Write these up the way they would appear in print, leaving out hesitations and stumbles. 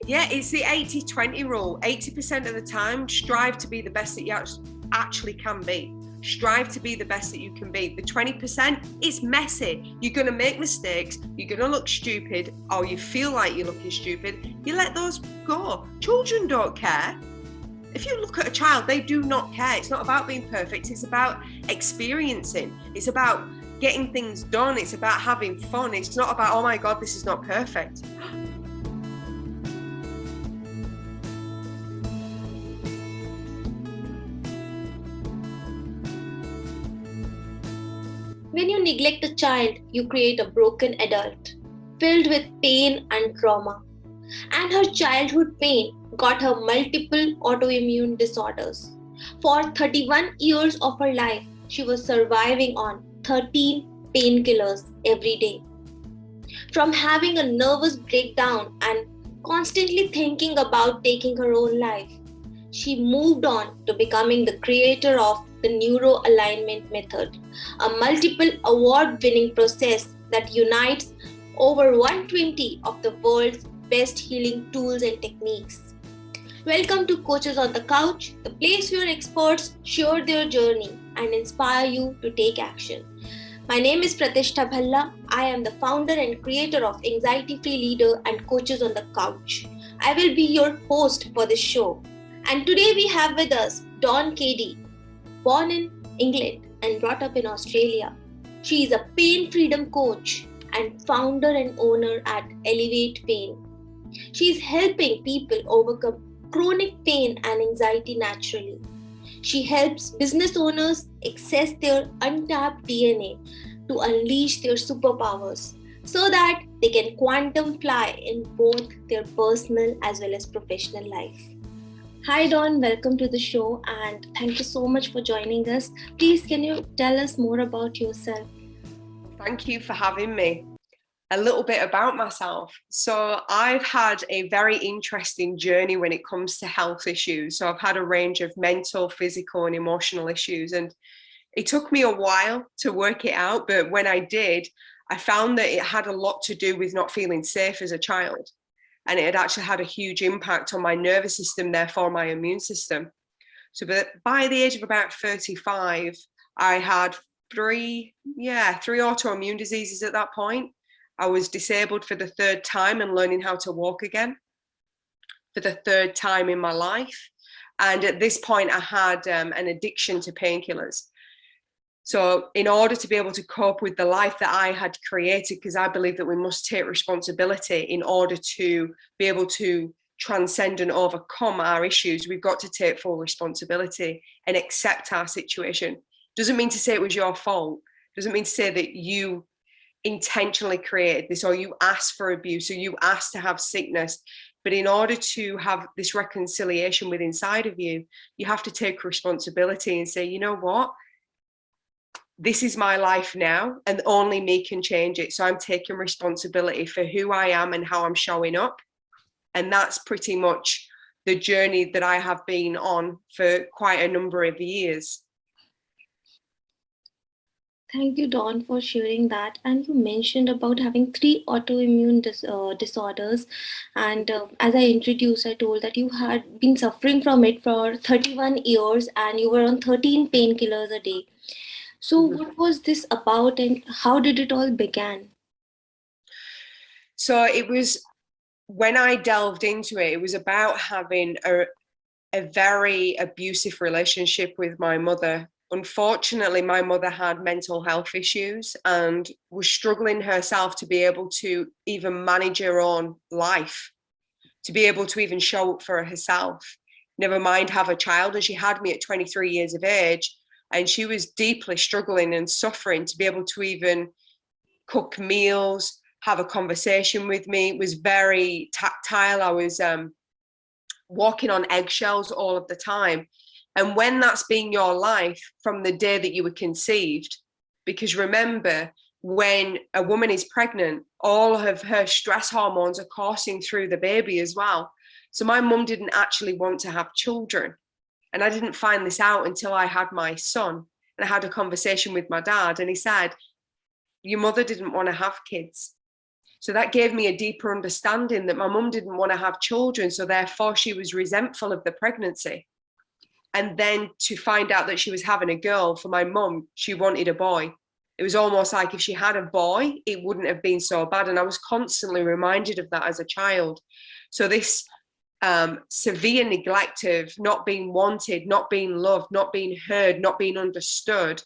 Yeah, it's the 80-20 rule. 80% of the time, strive to be the best that you actually can be. Strive to be the best that you can be. The 20%, it's messy. You're going to make mistakes. You're going to look stupid, or you feel like you're looking stupid. You let those go. Children don't care. If you look at a child, they do not care. It's not about being perfect. It's about experiencing. It's about getting things done. It's about having fun. It's not about, oh my God, this is not perfect. When you neglect a child, you create a broken adult, filled with pain and trauma. And her childhood pain got her multiple autoimmune disorders. For 31 years of her life, she was surviving on 13 painkillers every day. From having a nervous breakdown and constantly thinking about taking her own life, she moved on to becoming the creator of the Neuro Alignment Method, a multiple award-winning process that unites over 120 of the world's best healing tools and techniques. Welcome to Coaches on the Couch, the place where experts share their journey and inspire you to take action. My name is Pratishtha Bhalla. I am the founder and creator of Anxiety Free Leader and Coaches on the Couch. I will be your host for this show. And today we have with us Dawn Cady, born in England and brought up in Australia. She is a pain freedom coach and founder and owner at Alleviate Pain. She is helping people overcome chronic pain and anxiety naturally. She helps business owners access their untapped DNA to unleash their superpowers so that they can quantum fly in both their personal as well as professional life. Hi Dawn, welcome to the show and thank you so much for joining us. Please, can you tell us more about yourself? Thank you for having me. A little bit about myself. So I've had a very interesting journey when it comes to health issues. So I've had a range of mental, physical, and emotional issues. And it took me a while to work it out. But when I did, I found that it had a lot to do with not feeling safe as a child. And it had actually had a huge impact on my nervous system, therefore my immune system. So by the age of about 35, I had three autoimmune diseases at that point. I was disabled for the third time and learning how to walk again for the third time in my life. And at this point, I had an addiction to painkillers. So in order to be able to cope with the life that I had created, because I believe that we must take responsibility in order to be able to transcend and overcome our issues, we've got to take full responsibility and accept our situation. Doesn't mean to say it was your fault. Doesn't mean to say that you intentionally created this, or you asked for abuse, or you asked to have sickness. But in order to have this reconciliation with inside of you, you have to take responsibility and say, you know what? This is my life now, and only me can change it. So I'm taking responsibility for who I am and how I'm showing up. And that's pretty much the journey that I have been on for quite a number of years. Thank you, Dawn, for sharing that. And you mentioned about having 3 autoimmune disorders. And as I introduced, I told that you had been suffering from it for 31 years and you were on 13 painkillers a day. So what was this about and how did it all begin? So it was, when I delved into it, it was about having a very abusive relationship with my mother. Unfortunately, my mother had mental health issues and was struggling herself to be able to even manage her own life, to be able to even show up for herself, never mind have a child. And she had me at 23 years of age, and she was deeply struggling and suffering to be able to even cook meals, have a conversation with me. It was very tactile. I was walking on eggshells all of the time. And when that's been your life from the day that you were conceived, because remember, when a woman is pregnant, all of her stress hormones are coursing through the baby as well. So my mum didn't actually want to have children. And I didn't find this out until I had my son. And I had a conversation with my dad, and he said, your mother didn't want to have kids. So that gave me a deeper understanding that my mum didn't want to have children, so therefore she was resentful of the pregnancy. And then to find out that she was having a girl, for my mum, she wanted a boy. It was almost like if she had a boy, it wouldn't have been so bad. And I was constantly reminded of that as a child. So this severe neglect of not being wanted, not being loved, not being heard, not being understood,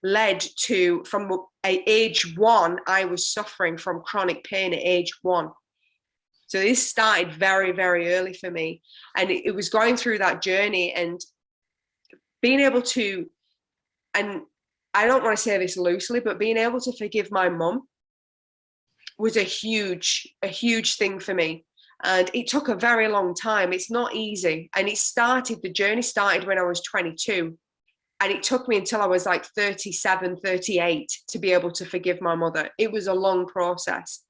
led to, from age 1, I was suffering from chronic pain at age 1. So this started very, very early for me. And it was going through that journey and being able to, and I don't want to say this loosely, but being able to forgive my mum was a huge thing for me. And it took a very long time. It's not easy. And the journey started when I was 22. And it took me until I was like 37, 38 to be able to forgive my mother. It was a long process.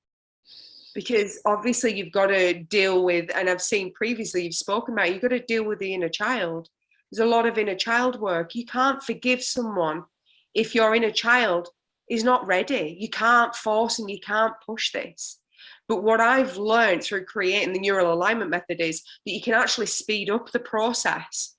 Because obviously you've got to deal with, and I've seen previously you've spoken about, you've got to deal with the inner child. There's a lot of inner child work. You can't forgive someone if your inner child is not ready. You can't force and you can't push this. But what I've learned through creating the neural alignment method is that you can actually speed up the process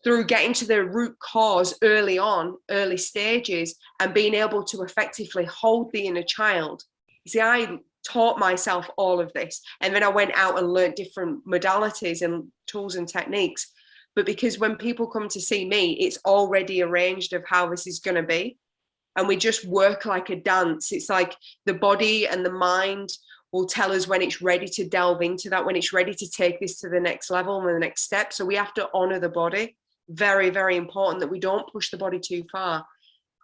through getting to the root cause early on, early stages, and being able to effectively hold the inner child. You see, I taught myself all of this, and then I went out and learned different modalities and tools and techniques. But because when people come to see me, it's already arranged of how this is going to be. And we just work like a dance. It's like the body and the mind will tell us when it's ready to delve into that, when it's ready to take this to the next level and the next step. So we have to honor the body. Very, very important that we don't push the body too far.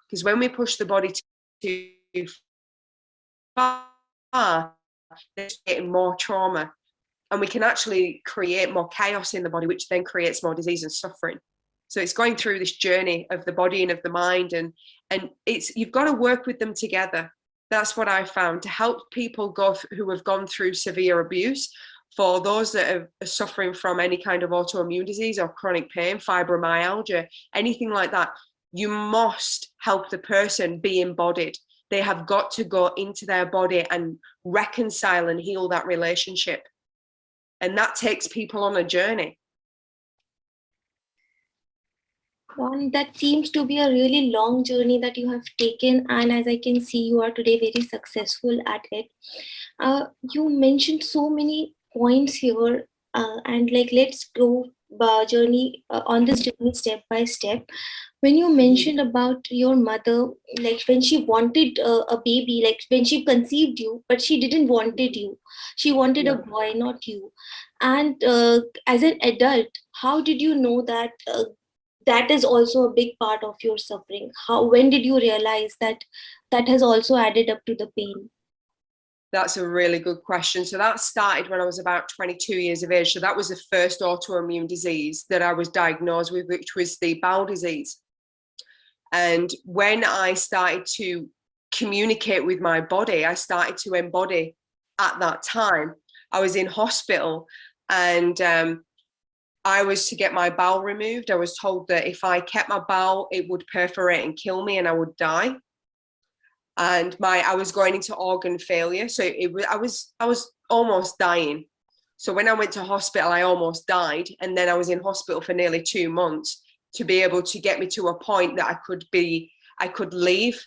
Because when we push the body too far, there's getting more trauma. And we can actually create more chaos in the body, which then creates more disease and suffering. So it's going through this journey of the body and of the mind, and you've got to work with them together. That's what I found, to help people who have gone through severe abuse. For those that are suffering from any kind of autoimmune disease or chronic pain, fibromyalgia, anything like that, you must help the person be embodied. They have got to go into their body and reconcile and heal that relationship. And that takes people on a journey. That seems to be a really long journey that you have taken, and as I can see, you are today very successful at it. You mentioned so many points here, and like let's go journey on this journey step by step. When you mentioned about your mother, like when she wanted a baby, like when she conceived you, but she didn't wanted you, she wanted a boy, not you. And as an adult, how did you know that that is also a big part of your suffering? When did you realize that that has also added up to the pain? That's a really good question. So that started when I was about 22 years of age. So that was the first autoimmune disease that I was diagnosed with, which was the bowel disease. And when I started to communicate with my body, I started to embody at that time. I was in hospital and I was to get my bowel removed. I was told that if I kept my bowel, it would perforate and kill me and I would die. And I was going into organ failure. So I was almost dying. So when I went to hospital, I almost died. And then I was in hospital for nearly 2 months to be able to get me to a point that I could leave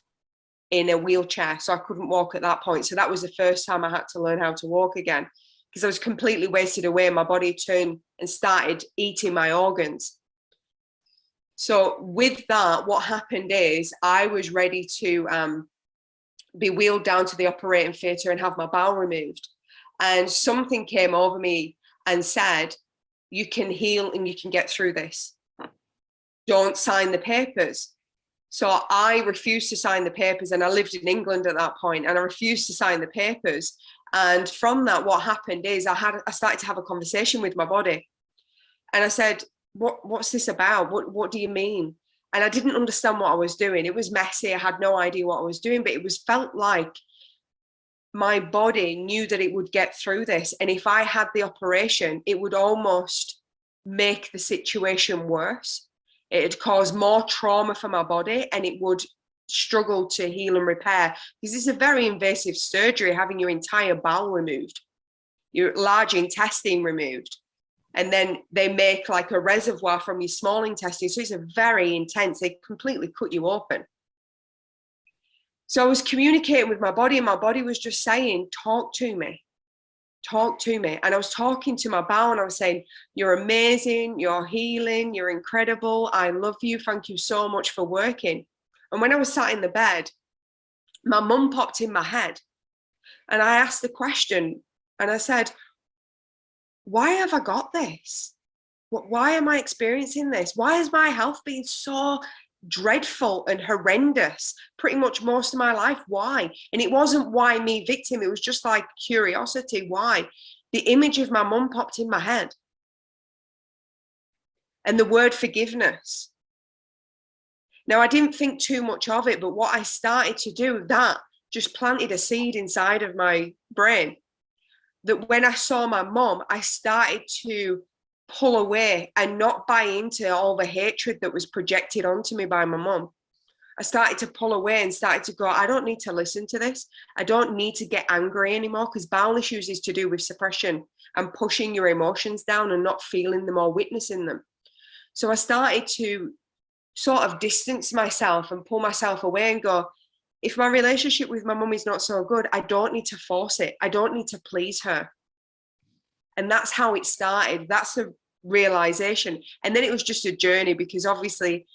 in a wheelchair. So I couldn't walk at that point. So that was the first time I had to learn how to walk again, because I was completely wasted away. My body turned and started eating my organs. So with that, what happened is I was ready to be wheeled down to the operating theatre and have my bowel removed. And something came over me and said, you can heal and you can get through this. Don't sign the papers. So I refused to sign the papers, and I lived in England at that point, and I refused to sign the papers. And from that, what happened is I started to have a conversation with my body. And I said, what's this about? What do you mean? And I didn't understand what I was doing. It was messy. I had no idea what I was doing, but it felt like my body knew that it would get through this. And if I had the operation, it would almost make the situation worse. It'd cause more trauma for my body, and it would struggled to heal and repair, because it's a very invasive surgery, having your entire bowel removed, your large intestine removed, and then they make like a reservoir from your small intestine. So it's a very intense, they completely cut you open. So I was communicating with my body, and my body was just saying, talk to me. Talk to me. And I was talking to my bowel, and I was saying, you're amazing, you're healing, you're incredible, I love you, thank you so much for working. And when I was sat in the bed, my mum popped in my head, and I asked the question, and I said, why have I got this? Why am I experiencing this? Why has my health been so dreadful and horrendous pretty much most of my life? Why? And it wasn't why me victim, it was just like curiosity. Why? The image of my mum popped in my head, and the word forgiveness. Now, I didn't think too much of it, but what I started to do, that just planted a seed inside of my brain, that when I saw my mum, I started to pull away and not buy into all the hatred that was projected onto me by my mum. I started to pull away and started to go, I don't need to listen to this. I don't need to get angry anymore, because bowel issues is to do with suppression and pushing your emotions down and not feeling them or witnessing them. So I started to sort of distance myself and pull myself away and go, if my relationship with my mum is not so good, I don't need to force it. I don't need to please her. And that's how it started. That's the realization. And then it was just a journey, because obviously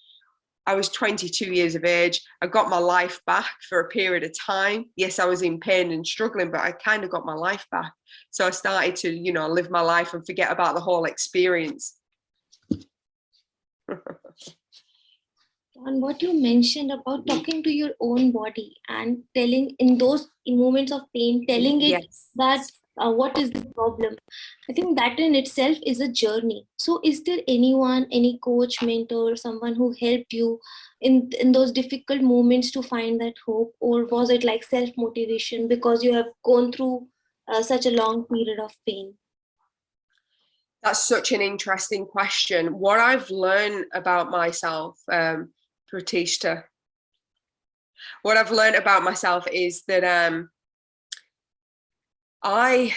I was 22 years of age. I got my life back for a period of time. Yes, I was in pain and struggling, but I kind of got my life back. So I started to, live my life and forget about the whole experience. On what you mentioned about talking to your own body and telling in those moments of pain, telling it Yes. that what is the problem, I think that in itself is a journey. So is there anyone, any coach, mentor, someone who helped you in those difficult moments to find that hope, or was it like self-motivation because you have gone through such a long period of pain? That's such an interesting question. What I've learned about myself, Pratishtha, what I've learned about myself is that I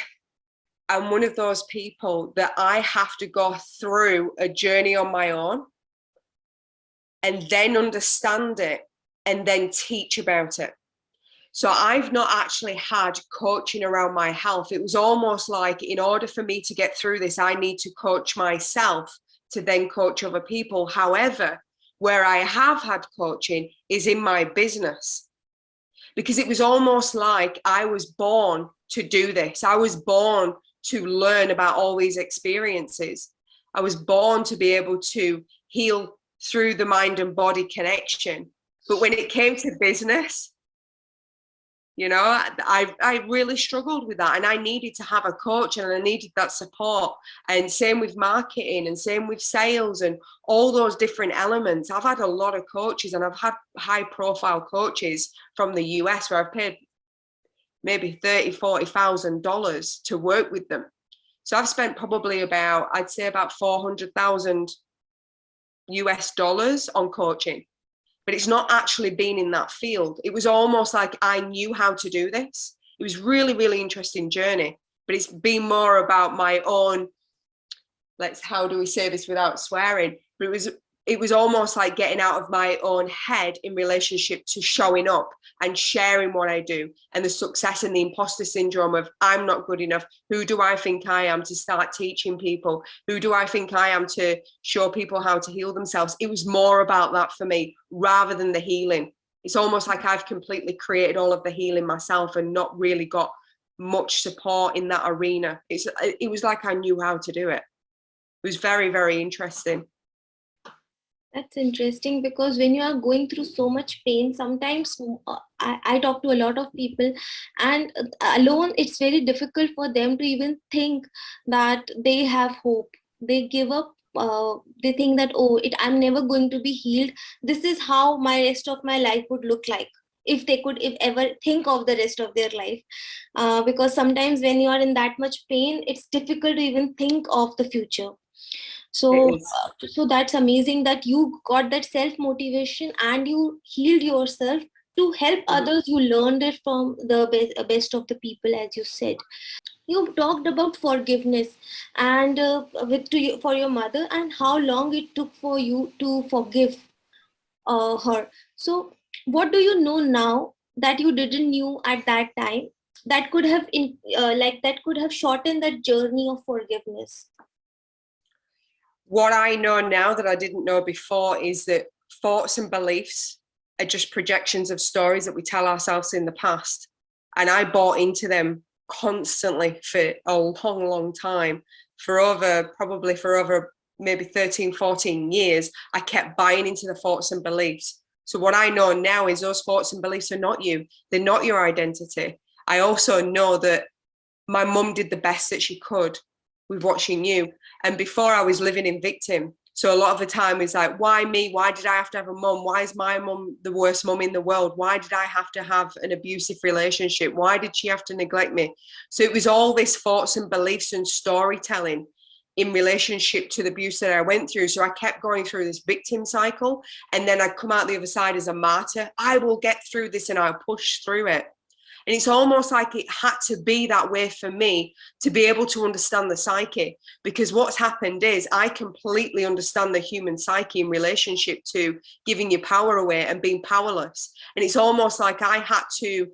am one of those people that I have to go through a journey on my own and then understand it and then teach about it. So I've not actually had coaching around my health. It was almost like, in order for me to get through this, I need to coach myself to then coach other people. However, where I have had coaching is in my business, because it was almost like I was born to do this. I was born to learn about all these experiences. I was born to be able to heal through the mind and body connection. But when it came to business, I really struggled with that, and I needed to have a coach, and I needed that support. And same with marketing, and same with sales, and all those different elements. I've had a lot of coaches, and I've had high profile coaches from the US where I've paid maybe $30,000-$40,000 to work with them. So I've spent probably about $400,000 US on coaching. But it's not actually been in that field. It was almost like I knew how to do this. It was really, really interesting journey, but it's been more about my own, how do we say this without swearing? But it was almost like getting out of my own head in relationship to showing up and sharing what I do, and the success and the imposter syndrome of, I'm not good enough. Who do I think I am to start teaching people? Who do I think I am to show people how to heal themselves? It was more about that for me rather than the healing. It's almost like I've completely created all of the healing myself and not really got much support in that arena. It was like I knew how to do it. It was very, very interesting. That's interesting, because when you are going through so much pain, sometimes I talk to a lot of people, and alone it's very difficult for them to even think that they have hope. They give up. They think that, I'm never going to be healed. This is how my rest of my life would look like, if they could ever think of the rest of their life. Because sometimes when you are in that much pain, it's difficult to even think of the future. So, It is. so that's amazing that you got that self motivation and you healed yourself to help others. You learned it from the best of the people, as you said. You talked about forgiveness and for your mother, and how long it took for you to forgive her. So, what do you know now that you didn't knew at that time that could have that could have shortened that journey of forgiveness? What I know now that I didn't know before is that thoughts and beliefs are just projections of stories that we tell ourselves in the past. And I bought into them constantly for a long, long time. Probably for over maybe 13, 14 years, I kept buying into the thoughts and beliefs. So what I know now is those thoughts and beliefs are not you. They're not your identity. I also know that my mum did the best that she could with what she knew. And before, I was living in victim. So a lot of the time it's like, why me? Why did I have to have a mum? Why is my mum the worst mum in the world? Why did I have to have an abusive relationship? Why did she have to neglect me? So it was all this thoughts and beliefs and storytelling in relationship to the abuse that I went through. So I kept going through this victim cycle, and then I'd come out the other side as a martyr. I will get through this and I'll push through it. And it's almost like it had to be that way for me to be able to understand the psyche, because what's happened is I completely understand the human psyche in relationship to giving your power away and being powerless. And it's almost like I had to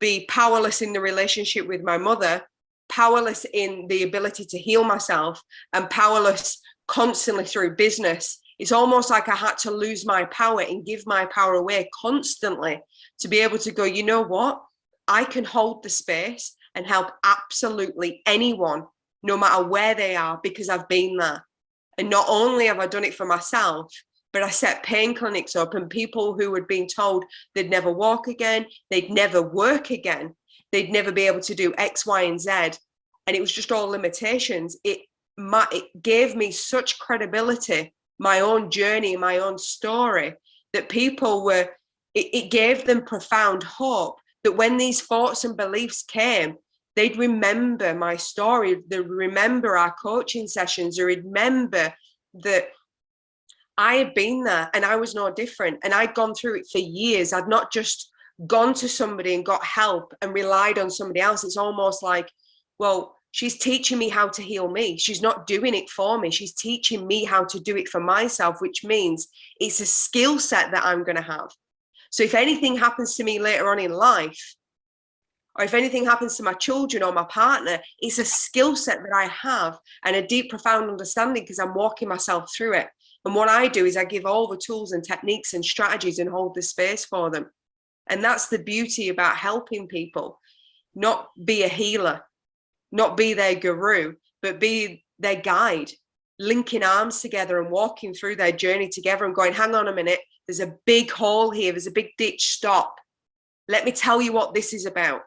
be powerless in the relationship with my mother, powerless in the ability to heal myself, and powerless constantly through business. It's almost like I had to lose my power and give my power away constantly to be able to go, you know what? I can hold the space and help absolutely anyone, no matter where they are, because I've been there. And not only have I done it for myself, but I set pain clinics up, and people who had been told they'd never walk again, they'd never work again, they'd never be able to do X, Y, and Z. And it was just all limitations. It gave me such credibility, my own journey, my own story, that people were, it gave them profound hope that when these thoughts and beliefs came, they'd remember my story, they'd remember our coaching sessions, or remember that I had been there and I was no different. And I'd gone through it for years. I'd not just gone to somebody and got help and relied on somebody else. It's almost like, well, she's teaching me how to heal me. She's not doing it for me. She's teaching me how to do it for myself, which means it's a skill set that I'm going to have. So if anything happens to me later on in life, or if anything happens to my children or my partner, it's a skill set that I have and a deep, profound understanding, because I'm walking myself through it. And what I do is I give all the tools and techniques and strategies and hold the space for them. And that's the beauty about helping people. Not be a healer, not be their guru, but be their guide, linking arms together and walking through their journey together and going, hang on a minute, there's a big hole here, there's a big ditch, stop. Let me tell you what this is about.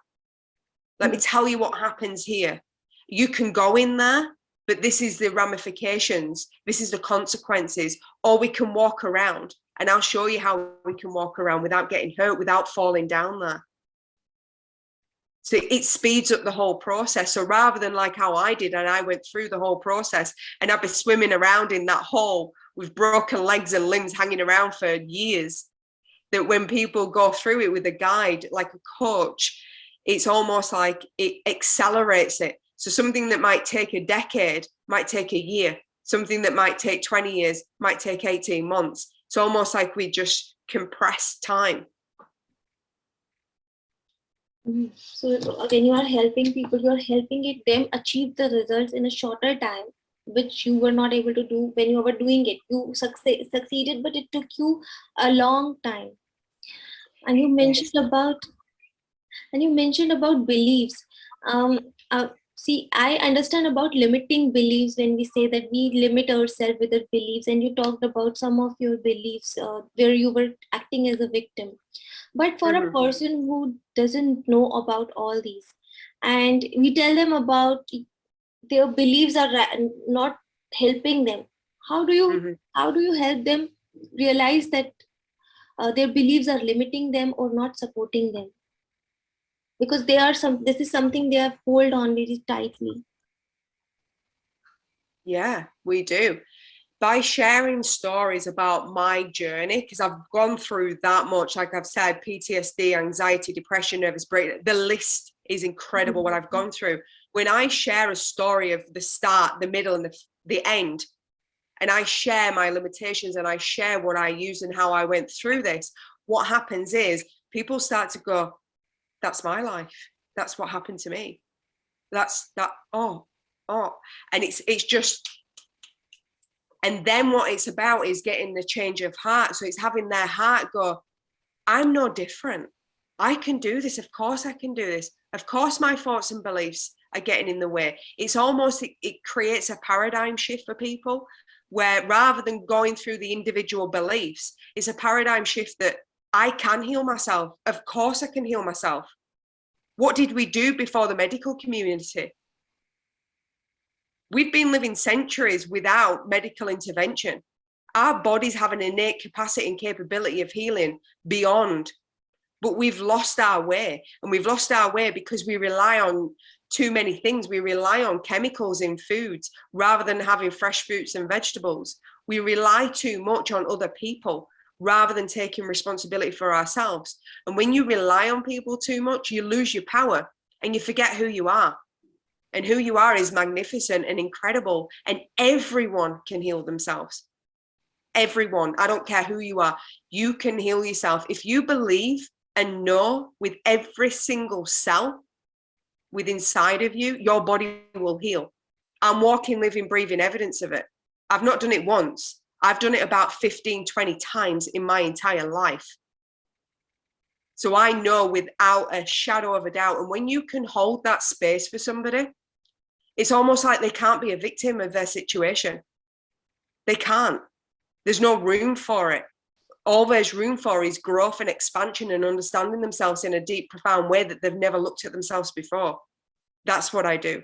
Let me tell you what happens here. You can go in there, but this is the ramifications, this is the consequences, or we can walk around, and I'll show you how we can walk around without getting hurt, without falling down there. So it speeds up the whole process. So rather than like how I did, and I went through the whole process and I'd be swimming around in that hole with broken legs and limbs hanging around for years, that when people go through it with a guide, like a coach, it's almost like it accelerates it. So something that might take a decade might take a year. Something that might take 20 years might take 18 months. It's almost like we just compress time. So when you are helping people, you are helping them achieve the results in a shorter time, which you were not able to do when you were doing it. You succeeded, but it took you a long time. And you mentioned about beliefs. See, I understand about limiting beliefs when we say that we limit ourselves with our beliefs, and you talked about some of your beliefs where you were acting as a victim. But for a person who doesn't know about all these, and we tell them about their beliefs are not helping them, how do you help them realize that their beliefs are limiting them or not supporting them? Because this is something they have hold on very tightly. Yeah, we do. By sharing stories about my journey, because I've gone through that much, like I've said, PTSD, anxiety, depression, nervous breakdown, the list is incredible what I've gone through. When I share a story of the start, the middle, and the end, and I share my limitations and I share what I use and how I went through this, what happens is people start to go, that's my life. That's what happened to me. That's that, oh. And it's just, and then what it's about is getting the change of heart. So it's having their heart go, I'm no different. I can do this. Of course I can do this. Of course my thoughts and beliefs are getting in the way. It's almost, it creates a paradigm shift for people where rather than going through the individual beliefs, it's a paradigm shift that I can heal myself. Of course I can heal myself. What did we do before the medical community? We've been living centuries without medical intervention. Our bodies have an innate capacity and capability of healing beyond, but we've lost our way. And we've lost our way because we rely on too many things. We rely on chemicals in foods rather than having fresh fruits and vegetables. We rely too much on other people rather than taking responsibility for ourselves. And when you rely on people too much, you lose your power and you forget who you are. And who you are is magnificent and incredible, and everyone can heal themselves. Everyone, I don't care who you are, you can heal yourself. If you believe and know with every single cell within inside of you, your body will heal. I'm walking, living, breathing evidence of it. I've not done it once. I've done it about 15, 20 times in my entire life. So I know without a shadow of a doubt. And when you can hold that space for somebody, it's almost like they can't be a victim of their situation. They can't. There's no room for it. All there's room for is growth and expansion and understanding themselves in a deep, profound way that they've never looked at themselves before. That's what I do.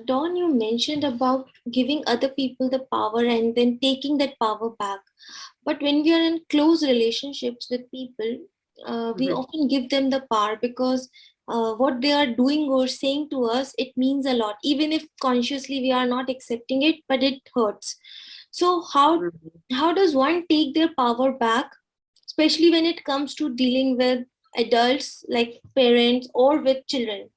Dawn, you mentioned about giving other people the power and then taking that power back. But when we are in close relationships with people, we often give them the power because what they are doing or saying to us, it means a lot, even if consciously we are not accepting it, but it hurts. So how does one take their power back, especially when it comes to dealing with adults like parents or with children?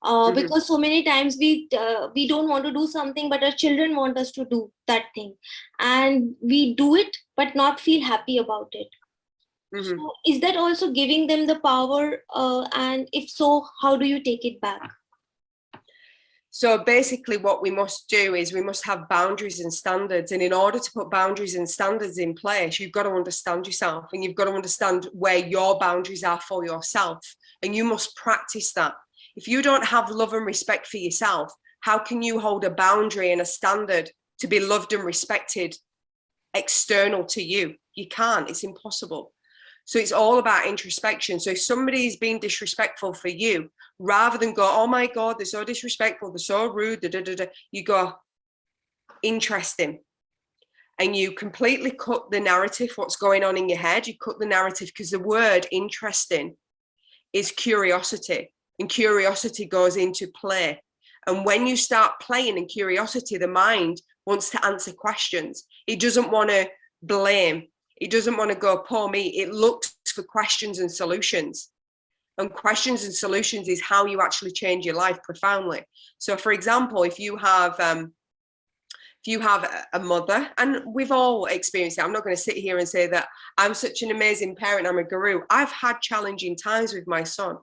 Because so many times we don't want to do something, but our children want us to do that thing, and we do it but not feel happy about it. So is that also giving them the power, and if so, how do you take it back? So basically what we must do is we must have boundaries and standards. And in order to put boundaries and standards in place, you've got to understand yourself, and you've got to understand where your boundaries are for yourself. And you must practice that. If you don't have love and respect for yourself, how can you hold a boundary and a standard to be loved and respected external to you? You can't. It's impossible. So it's all about introspection. So if somebody's being disrespectful for you, rather than go, oh my God, they're so disrespectful, they're so rude, you go, interesting. And you completely cut the narrative, what's going on in your head. You cut the narrative, because the word interesting is curiosity, and curiosity goes into play. And when you start playing in curiosity, the mind wants to answer questions. It doesn't want to blame. It doesn't want to go, poor me. It looks for questions and solutions. And questions and solutions is how you actually change your life profoundly. So for example, if you have a mother, and we've all experienced it, I'm not going to sit here and say that I'm such an amazing parent, I'm a guru. I've had challenging times with my son.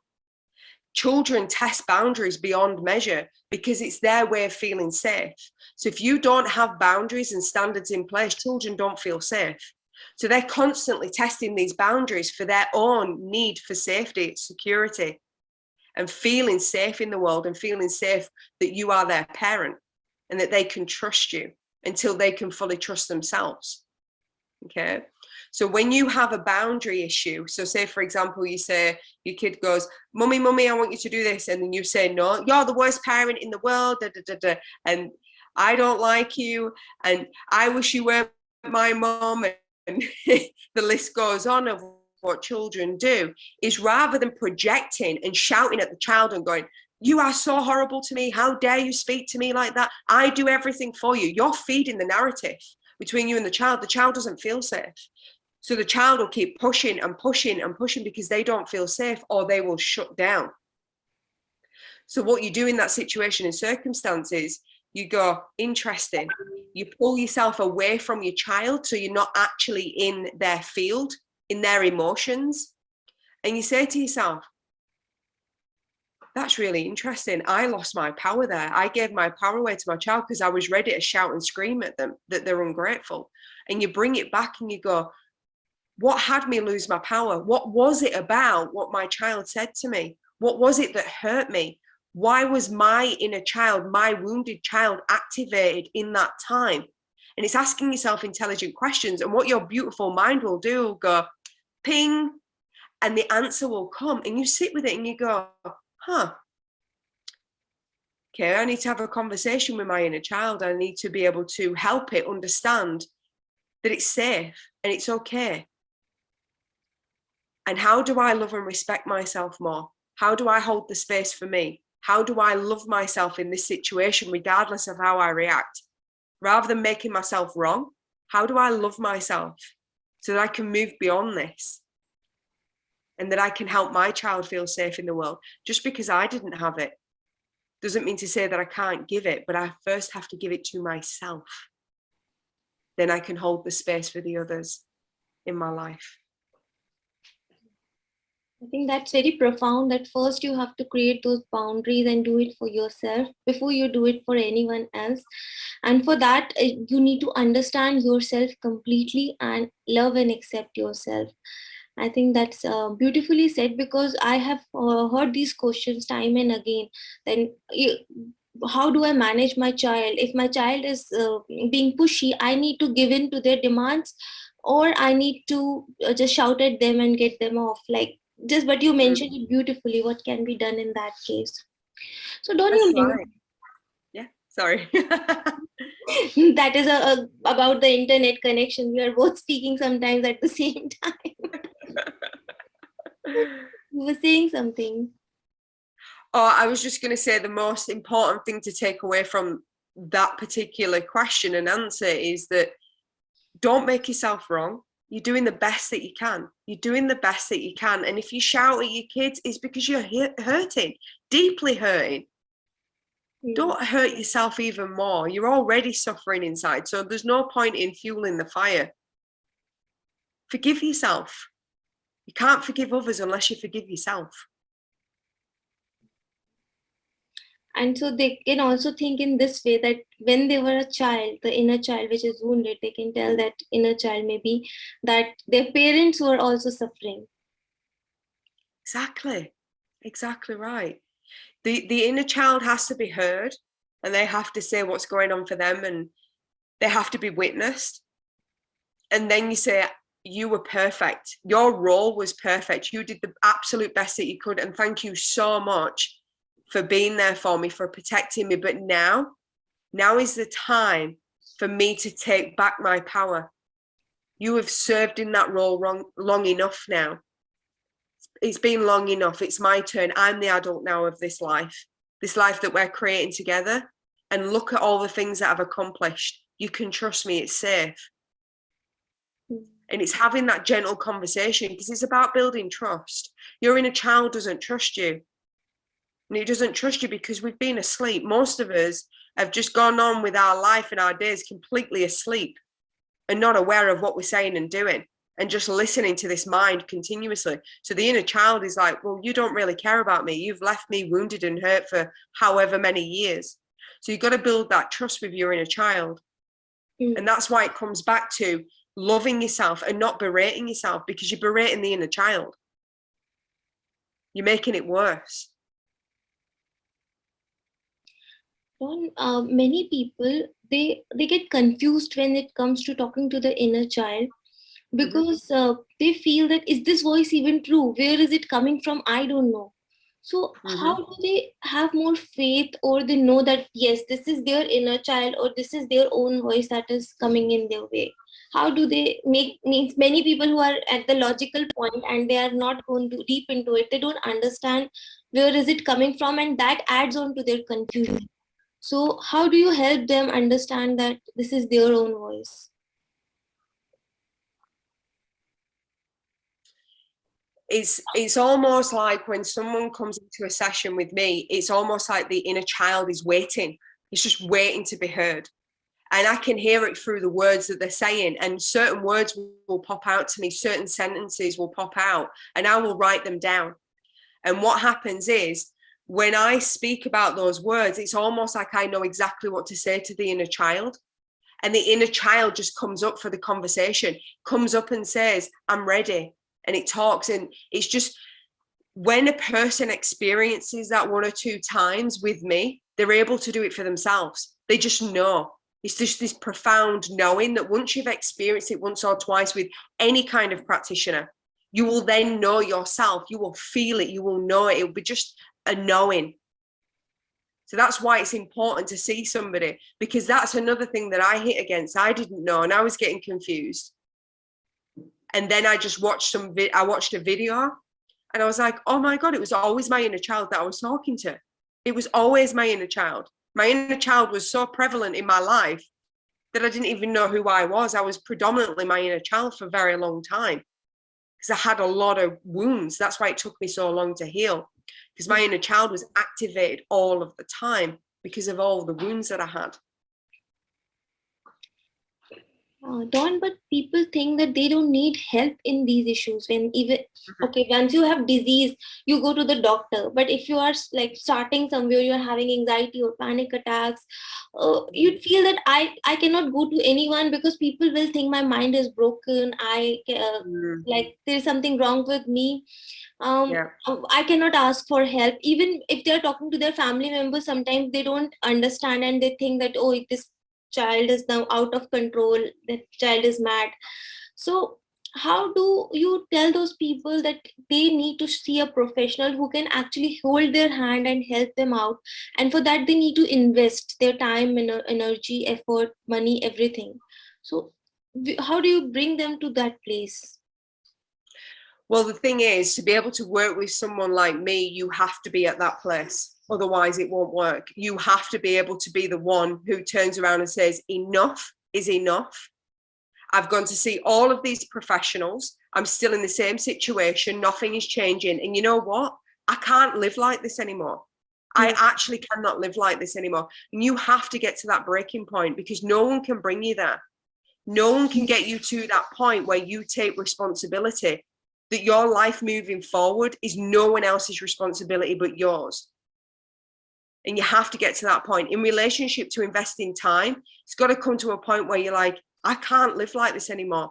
Children test boundaries beyond measure because it's their way of feeling safe. So if you don't have boundaries and standards in place, children don't feel safe. So they're constantly testing these boundaries for their own need for safety, security, and feeling safe in the world, and feeling safe that you are their parent and that they can trust you until they can fully trust themselves. Okay. So when you have a boundary issue, so say, for example, you say, your kid goes, mummy, I want you to do this. And then you say, no, you're the worst parent in the world, and I don't like you, and I wish you were my mom. And the list goes on of what children do, is rather than projecting and shouting at the child and going, You are so horrible to me. How dare you speak to me like that? I do everything for you. You're feeding the narrative between you and the child. The child doesn't feel safe. So the child will keep pushing and pushing and pushing because they don't feel safe, or they will shut down. So what you do in that situation and circumstances, you go, interesting. You pull yourself away from your child, so you're not actually in their field, in their emotions. And you say to yourself, that's really interesting. I lost my power there. I gave my power away to my child because I was ready to shout and scream at them that they're ungrateful. And you bring it back and you go, what had me lose my power? What was it about what my child said to me? What was it that hurt me? Why was my inner child, my wounded child, activated in that time? And it's asking yourself intelligent questions. And what your beautiful mind will do will go, ping, and the answer will come. And you sit with it and you go, okay, I need to have a conversation with my inner child. I need to be able to help it understand that it's safe and it's okay. And how do I love and respect myself more? How do I hold the space for me? How do I love myself in this situation, regardless of how I react? Rather than making myself wrong, how do I love myself so that I can move beyond this? And that I can help my child feel safe in the world. Just because I didn't have it doesn't mean to say that I can't give it, but I first have to give it to myself. Then I can hold the space for the others in my life. I think that's very profound, that first you have to create those boundaries and do it for yourself before you do it for anyone else. And for that, you need to understand yourself completely and love and accept yourself. I think that's beautifully said, because I have heard these questions time and again. Then, how do I manage my child? If my child is being pushy, I need to give in to their demands, or I need to just shout at them and get them off. Like, just, but you mentioned it beautifully. What can be done in that case? So, don't That's you right. Yeah, sorry. that is about the internet connection. We are both speaking sometimes at the same time. You were saying something. Oh, I was just going to say the most important thing to take away from that particular question and answer is that don't make yourself wrong. You're doing the best that you can. You're doing the best that you can. And if you shout at your kids, it's because you're hurting, deeply hurting. Don't hurt yourself even more. You're already suffering inside. So there's no point in fueling the fire. Forgive yourself. You can't forgive others unless you forgive yourself. And so they can also think in this way, that when they were a child, the inner child which is wounded, they can tell that inner child maybe that their parents were also suffering. Exactly right. The inner child has to be heard, and they have to say what's going on for them, and they have to be witnessed. And then you say, you were perfect. Your role was perfect. You did the absolute best that you could. And thank you so much for being there for me, for protecting me. But now is the time for me to take back my power. You have served in that role long enough now. It's been long enough. It's my turn. I'm the adult now of this life that we're creating together. And look at all the things that I've accomplished. You can trust me. It's safe. And it's having that gentle conversation, because it's about building trust. Your inner child doesn't trust you. And it doesn't trust you because we've been asleep. Most of us have just gone on with our life and our days completely asleep and not aware of what we're saying and doing, and just listening to this mind continuously. So the inner child is like, well, you don't really care about me. You've left me wounded and hurt for however many years. So you've got to build that trust with your inner child. And that's why it comes back to loving yourself and not berating yourself, because you're berating the inner child. You're making it worse. Many people, they get confused when it comes to talking to the inner child, because they feel that, is this voice even true? Where is it coming from? I don't know. So how do they have more faith, or they know that yes, this is their inner child, or this is their own voice that is coming in their way? how do they make means many people who are at the logical point and they are not going to deep into it, they don't understand where is it coming from, and that adds on to their confusion. So how do you help them understand that this is their own voice? It's almost like when someone comes into a session with me, it's almost like the inner child is waiting. It's just waiting to be heard. And I can hear it through the words that they're saying, and certain words will pop out to me, certain sentences will pop out, and I will write them down. And what happens is, when I speak about those words, it's almost like I know exactly what to say to the inner child. And the inner child just comes up for the conversation, comes up and says, I'm ready. And it talks. And it's just, when a person experiences that one or two times with me, they're able to do it for themselves. They just know. It's just this profound knowing that once you've experienced it once or twice with any kind of practitioner, you will then know yourself. You will feel it. You will know it. It will be just a knowing. So that's why it's important to see somebody, because that's another thing that I hit against. I didn't know, and I was getting confused. And then I just watched I watched a video, and I was like, oh my God, it was always my inner child that I was talking to. It was always my inner child. My inner child was so prevalent in my life that I didn't even know who I was. I was predominantly my inner child for a very long time, because I had a lot of wounds. That's why it took me so long to heal, because my inner child was activated all of the time because of all the wounds that I had. Dawn, but people think that they don't need help in these issues. When even okay, once you have disease, you go to the doctor. But if you are like starting somewhere, you are having anxiety or panic attacks, you'd feel that I cannot go to anyone because people will think my mind is broken. Like there's something wrong with me. I cannot ask for help. Even if they're talking to their family members, sometimes they don't understand and they think that, oh, this child is now out of control, that child is mad. So how do you tell those people that they need to see a professional who can actually hold their hand and help them out, and for that they need to invest their time, energy, effort, money, everything? So how do you bring them to that place? Well, the thing is, to be able to work with someone like me, you have to be at that place. Otherwise, it won't work. You have to be able to be the one who turns around and says, enough is enough. I've gone to see all of these professionals. I'm still in the same situation. Nothing is changing. And you know what? I can't live like this anymore. I actually cannot live like this anymore. And you have to get to that breaking point, because no one can bring you there. No one can get you to that point where you take responsibility, that your life moving forward is no one else's responsibility but yours. And you have to get to that point. In relationship to investing time, it's got to come to a point where you're like, I can't live like this anymore.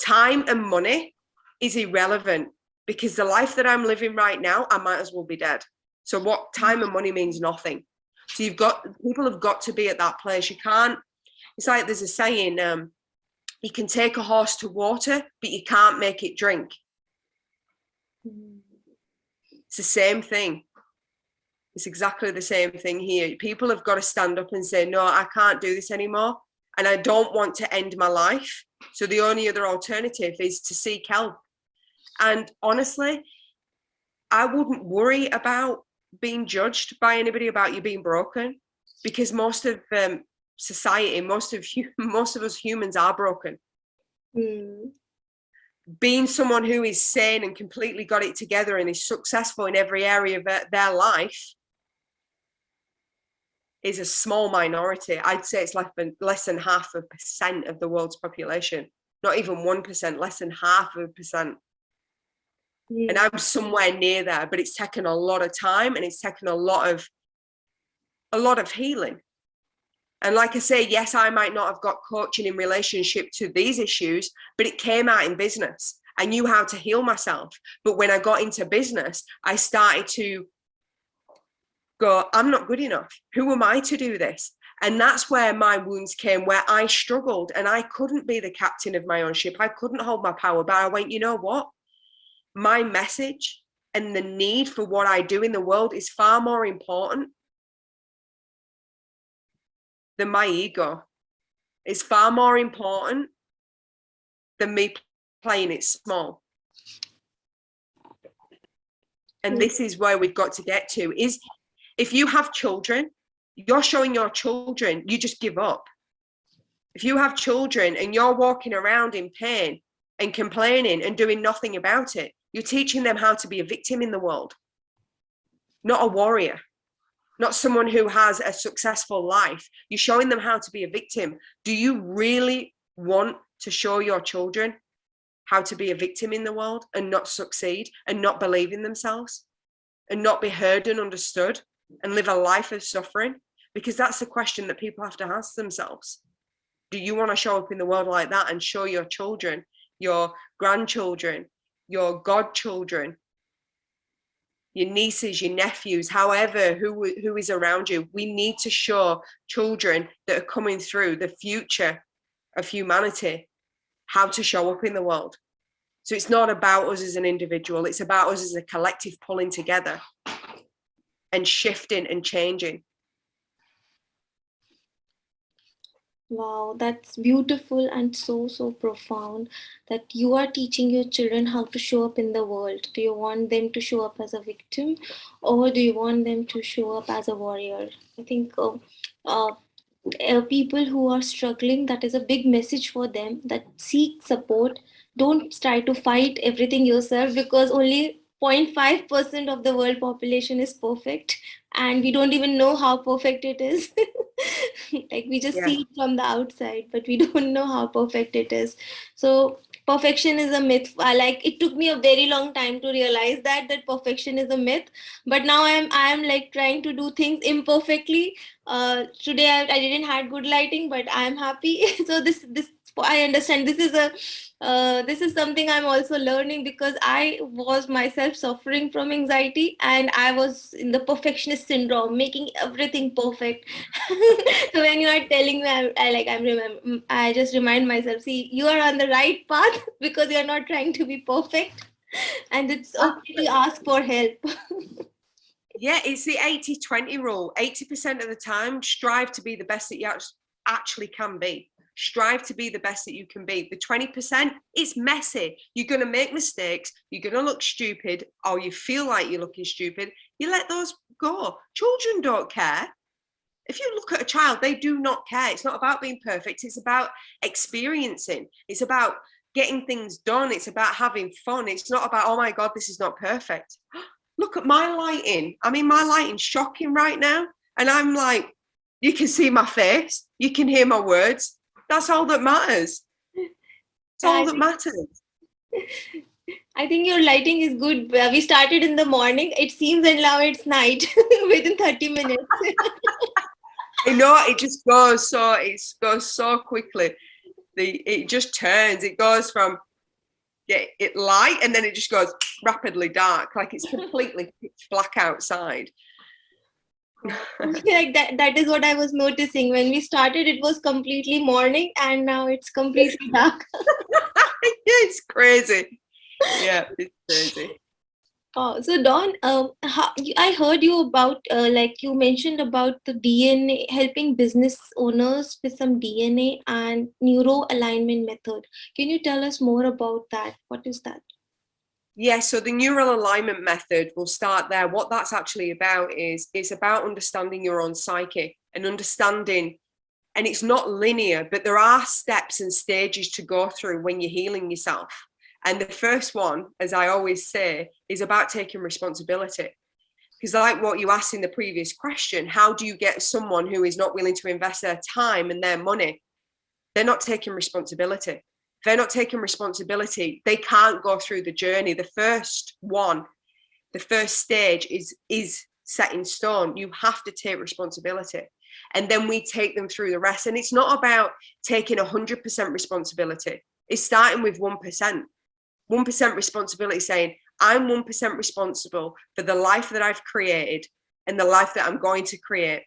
Time and money is irrelevant, because the life that I'm living right now, I might as well be dead. So what time and money means nothing. So people have got to be at that place. You can't, it's like there's a saying, you can take a horse to water, but you can't make it drink. It's the same thing. It's exactly the same thing here. People have got to stand up and say, no, I can't do this anymore. And I don't want to end my life. So the only other alternative is to seek help. And honestly, I wouldn't worry about being judged by anybody about you being broken, because most of society, most of us humans are broken. Being someone who is sane and completely got it together and is successful in every area of their life is a small minority. I'd say it's less than 0.5% of the world's population. Not even 1%, less than 0.5%. And I'm somewhere near there, but it's taken a lot of time, and it's taken a lot of healing. And like I say, yes, I might not have got coaching in relationship to these issues, but it came out in business. I knew how to heal myself. But when I got into business, I started to go, I'm not good enough. Who am I to do this? And that's where my wounds came, where I struggled and I couldn't be the captain of my own ship. I couldn't hold my power, but I went, you know what? My message and the need for what I do in the world is far more important than my ego. It's far more important than me playing it small. And this is where we've got to get to, is if you have children, you're showing your children you just give up. If you have children and you're walking around in pain and complaining and doing nothing about it, you're teaching them how to be a victim in the world, not a warrior, not someone who has a successful life. You're showing them how to be a victim. Do you really want to show your children how to be a victim in the world and not succeed and not believe in themselves and not be heard and understood and live a life of suffering? Because that's the question that people have to ask themselves. Do you want to show up in the world like that and show your children, your grandchildren, your godchildren, your nieces, your nephews, however, who is around you? We need to show children that are coming through, the future of humanity, how to show up in the world. So it's not about us as an individual, it's about us as a collective pulling together and shifting and changing. Wow, that's beautiful and so profound that you are teaching your children how to show up in the world. Do you want them to show up as a victim, or do you want them to show up as a warrior? I think people who are struggling, that is a big message for them, that seek support. Don't try to fight everything yourself, because only 0.5% of the world population is perfect, and we don't even know how perfect it is. Like, we just see it from the outside, but we don't know how perfect it is. So perfection is a myth. Like, it took me a very long time to realize that perfection is a myth, but now I am like trying to do things imperfectly. Today I didn't had good lighting, but I am happy. So this I understand. This is something I'm also learning, because I was myself suffering from anxiety, and I was in the perfectionist syndrome, making everything perfect. So when you are telling me, I just remind myself, see, you are on the right path because you're not trying to be perfect, and it's okay to ask for help. Yeah, it's the 80-20 rule. 80% of the time, strive to be the best that you actually can be. Strive to be the best that you can be. The 20%, it's messy. You're going to make mistakes. You're going to look stupid, or you feel like you're looking stupid. You let those go. Children don't care. If you look at a child, they do not care. It's not about being perfect. It's about experiencing. It's about getting things done. It's about having fun. It's not about, oh my God, this is not perfect. Look at my lighting. I mean, my lighting's shocking right now. And I'm like, you can see my face. You can hear my words. That's all that matters. That's all that matters. I think your lighting is good. We started in the morning. It seems, and now it's night within 30 minutes. I know, it just goes so quickly. It just turns. It goes from it light, and then it just goes rapidly dark, like it's completely pitch black outside. Like that is what I was noticing. When we started, it was completely morning, and now it's completely dark. It's crazy. Yeah, it's crazy. Oh, so Dawn, I heard you about, like you mentioned about the DNA, helping business owners with some DNA and neuro alignment method. Can you tell us more about that? What is that? Yeah, so the neural alignment method, we'll start there. What that's actually about is it's about understanding your own psyche and understanding, and it's not linear, but there are steps and stages to go through when you're healing yourself. And the first one, as I always say, is about taking responsibility. Because like what you asked in the previous question, how do you get someone who is not willing to invest their time and their money? They're not taking responsibility. If they're not taking responsibility, they can't go through the journey. The first stage is set in stone. You have to take responsibility. And then we take them through the rest. And it's not about taking 100% responsibility. It's starting with 1%. 1% responsibility, saying, I'm 1% responsible for the life that I've created and the life that I'm going to create.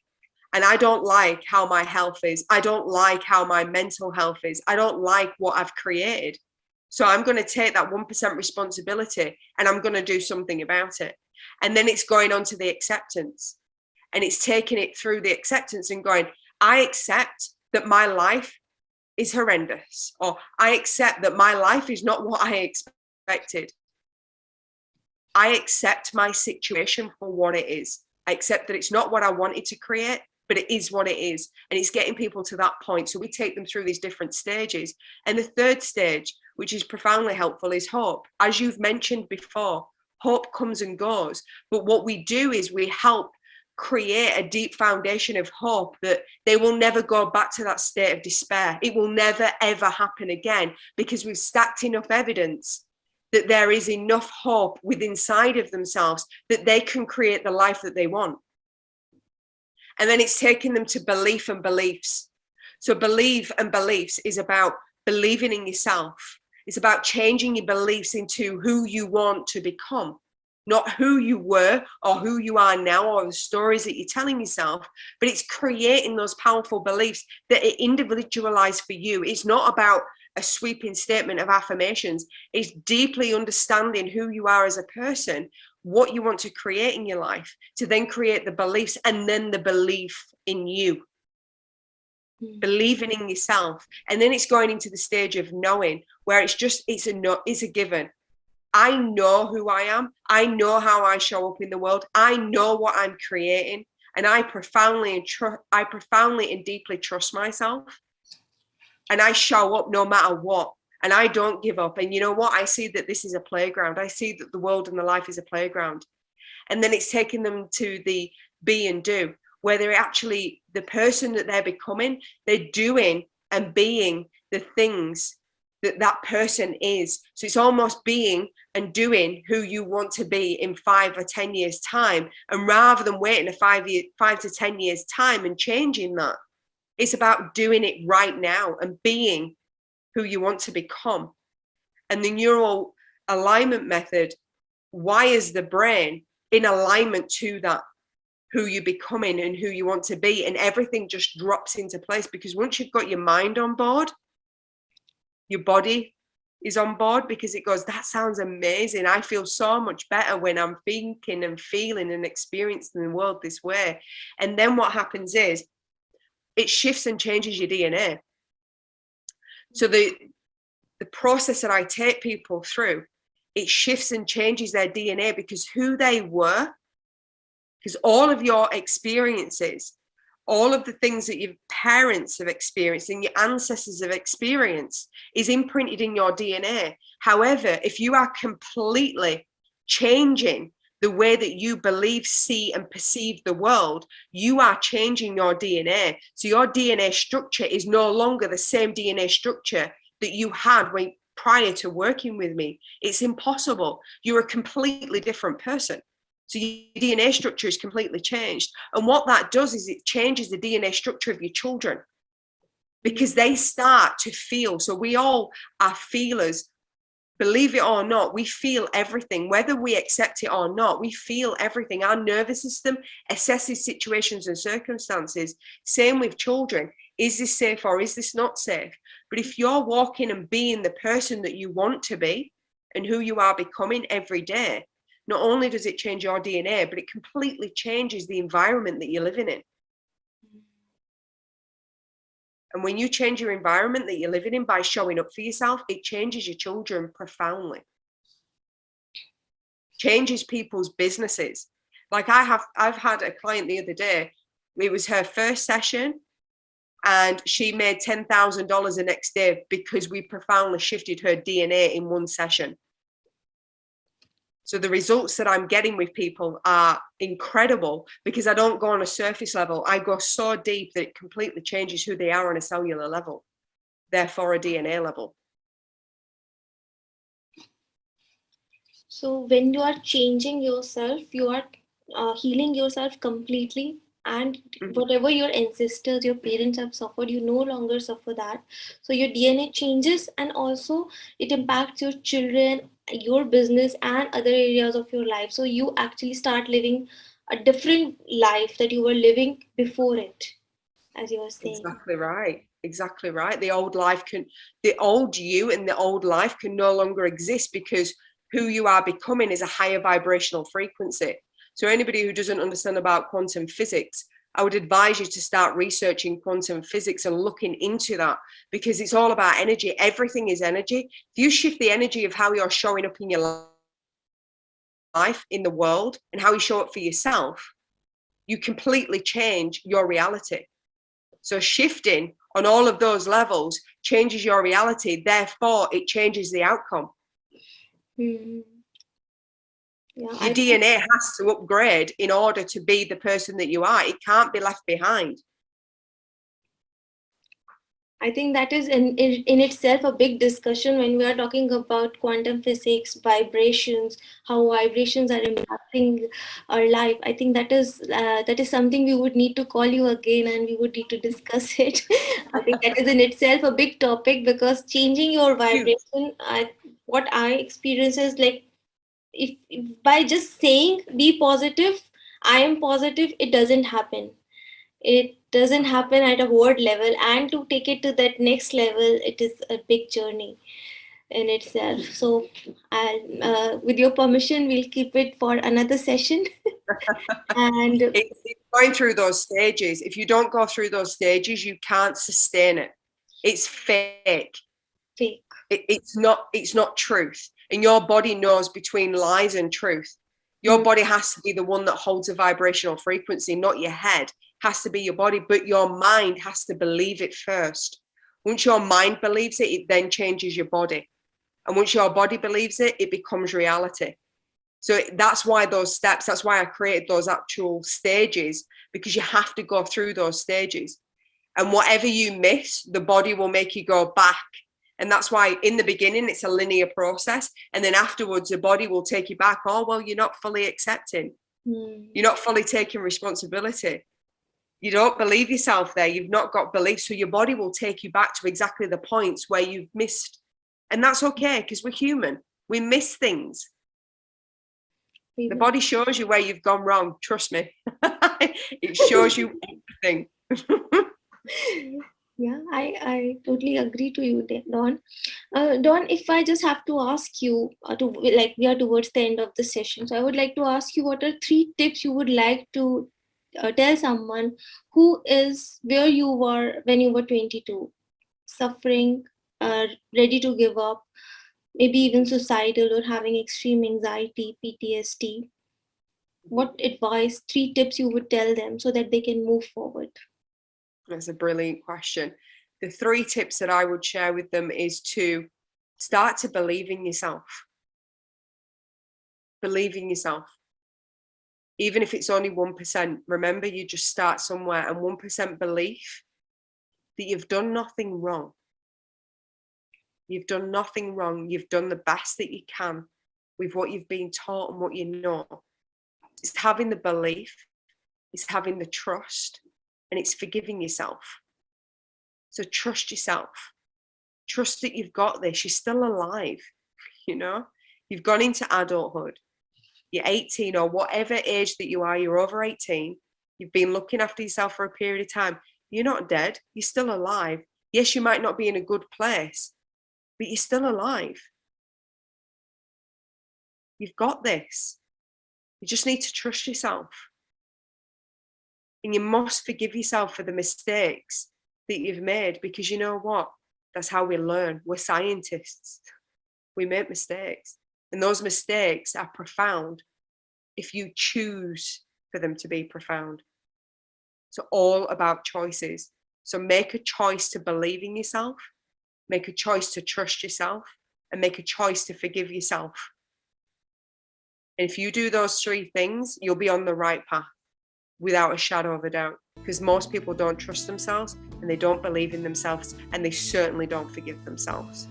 And I don't like how my health is. I don't like how my mental health is. I don't like what I've created. So I'm going to take that 1% responsibility and I'm going to do something about it. And then it's going on to the acceptance. And it's taking it through the acceptance and going, I accept that my life is horrendous, or I accept that my life is not what I expected. I accept my situation for what it is. I accept that it's not what I wanted to create, but it is what it is. And it's getting people to that point. So we take them through these different stages. And the third stage, which is profoundly helpful, is hope. As you've mentioned before, hope comes and goes. But what we do is we help create a deep foundation of hope that they will never go back to that state of despair. It will never, ever happen again, because we've stacked enough evidence that there is enough hope within inside of themselves that they can create the life that they want. And then it's taking them to belief and beliefs. So belief and beliefs is about believing in yourself. It's about changing your beliefs into who you want to become, not who you were or who you are now or the stories that you're telling yourself, but it's creating those powerful beliefs that are individualized for you. It's not about a sweeping statement of affirmations. It's deeply understanding who you are as a person, what you want to create in your life, to then create the beliefs and then the belief in you. Believing in yourself. And then it's going into the stage of knowing, where it's a given. I know who I am. I know how I show up in the world. I know what I'm creating. And I profoundly and deeply trust myself. And I show up no matter what. And I don't give up. And you know what? I see that this is a playground. I see that the world and the life is a playground. And then it's taking them to the be and do, where they're actually the person that they're becoming. They're doing and being the things that that person is. So it's almost being and doing who you want to be in 5 or 10 years time. And rather than waiting a 5 to 10 years time and changing that, it's about doing it right now and being who you want to become. And the neural alignment method wires the brain in alignment to that, who you're becoming and who you want to be. And everything just drops into place, because once you've got your mind on board, your body is on board, because it goes, that sounds amazing. I feel so much better when I'm thinking and feeling and experiencing the world this way. And then what happens is it shifts and changes your DNA. So the process that I take people through, it shifts and changes their DNA, because who they were, because all of your experiences, all of the things that your parents have experienced and your ancestors have experienced is imprinted in your DNA. However, if you are completely changing the way that you believe, see, and perceive the world, you are changing your DNA. So your DNA structure is no longer the same DNA structure that you had prior to working with me. It's impossible. You're a completely different person. So your DNA structure is completely changed. And what that does is it changes the DNA structure of your children, because they start to feel. So we all are feelers. Believe it or not, we feel everything, whether we accept it or not. We feel everything. Our nervous system assesses situations and circumstances. Same with children. Is this safe or is this not safe? But if you're walking and being the person that you want to be and who you are becoming every day, not only does it change your DNA, but it completely changes the environment that you're living in. And when you change your environment that you're living in by showing up for yourself, it changes your children profoundly. Changes people's businesses. Like I've had a client the other day. It was her first session, and she made $10,000 the next day because we profoundly shifted her DNA in one session. So the results that I'm getting with people are incredible, because I don't go on a surface level. I go so deep that it completely changes who they are on a cellular level, therefore a DNA level. So when you are changing yourself, you are healing yourself completely, and whatever your ancestors, your parents have suffered, you no longer suffer that. So your DNA changes, and also it impacts your children, your business, and other areas of your life. So you actually start living a different life that you were living before it, as you were saying. Exactly right. Exactly right. The old you and the old life can no longer exist, because who you are becoming is a higher vibrational frequency. So anybody who doesn't understand about quantum physics, I would advise you to start researching quantum physics and looking into that, because it's all about energy. Everything is energy. If you shift the energy of how you're showing up in your life, in the world, and how you show up for yourself, you completely change your reality. So shifting on all of those levels changes your reality. Therefore, it changes the outcome. Yeah, Your DNA has to upgrade in order to be the person that you are. It can't be left behind. I think that is in itself a big discussion when we are talking about quantum physics, vibrations, how vibrations are impacting our life. I think that is something we would need to call you again and we would need to discuss it. I think that is in itself a big topic, because changing your vibration, what I experience is like, if by just saying be positive, I am positive, it doesn't happen. It doesn't happen at a word level, and to take it to that next level, it is a big journey in itself. So with your permission, we'll keep it for another session. And it's going through those stages. If you don't go through those stages, you can't sustain it. It's fake. It's not truth. And your body knows between lies and truth. Your body has to be the one that holds a vibrational frequency, not your head. Has to be your body, but your mind has to believe it first. Once your mind believes it, it then changes your body. And once your body believes it, it becomes reality. So that's why those steps, that's why I created those actual stages, because you have to go through those stages. And whatever you miss, the body will make you go back. And that's why in the beginning, it's a linear process. And then afterwards, the body will take you back. Oh, well, you're not fully accepting. You're not fully taking responsibility. You don't believe yourself there. You've not got belief. So your body will take you back to exactly the points where you've missed. And that's okay, because we're human. We miss things. The body shows you where you've gone wrong. Trust me. It shows you everything. Yeah, I totally agree to you, Dawn. Dawn, if I just have to ask you, we are towards the end of the session, so I would like to ask you, what are 3 tips you would like to tell someone who is where you were when you were 22, suffering, ready to give up, maybe even suicidal or having extreme anxiety, PTSD? What advice, 3 tips you would tell them so that they can move forward? That's a brilliant question. The 3 tips that I would share with them is to start to believe in yourself. Believe in yourself. Even if it's only 1%, remember, you just start somewhere, and 1% belief that you've done nothing wrong. You've done nothing wrong. You've done the best that you can with what you've been taught and what you know. It's having the belief, it's having the trust, and it's forgiving yourself. So trust yourself. Trust that you've got this. You're still alive, you know? You've gone into adulthood. You're 18 or whatever age that you are, you're over 18. You've been looking after yourself for a period of time. You're not dead. You're still alive. Yes, you might not be in a good place, but you're still alive. You've got this. You just need to trust yourself. And you must forgive yourself for the mistakes that you've made, because you know what? That's how we learn. We're scientists. We make mistakes. And those mistakes are profound if you choose for them to be profound. It's all about choices. So make a choice to believe in yourself, make a choice to trust yourself, and make a choice to forgive yourself. And if you do those 3 things, you'll be on the right path without a shadow of a doubt. Because most people don't trust themselves, and they don't believe in themselves, and they certainly don't forgive themselves.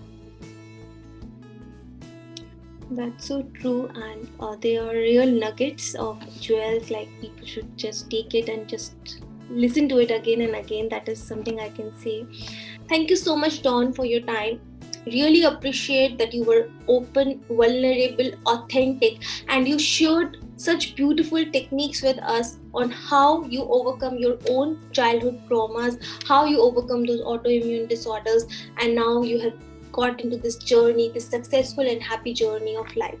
That's so true, and they are real nuggets of jewels. Like, people should just take it and just listen to it again and again. That is something I can say. Thank you so much, Dawn, for your time. Really appreciate that you were open, vulnerable, authentic, and you shared such beautiful techniques with us on how you overcome your own childhood traumas, how you overcome those autoimmune disorders, and now you have got into this journey, this successful and happy journey of life.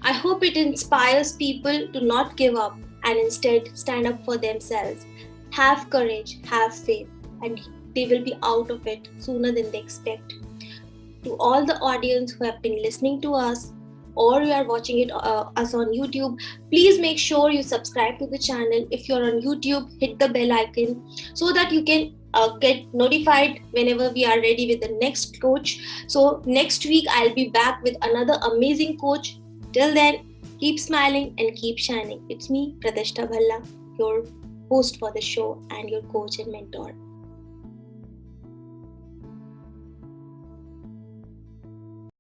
I hope it inspires people to not give up and instead stand up for themselves. Have courage, have faith, and they will be out of it sooner than they expect. To all the audience who have been listening to us, or you are watching us on YouTube, please make sure you subscribe to the channel. If you're on YouTube, hit the bell icon so that you can get notified whenever we are ready with the next coach. So next week I'll be back with another amazing coach. Till then, keep smiling and keep shining. It's me, Pratishtha Bhalla, your host for the show and your coach and mentor.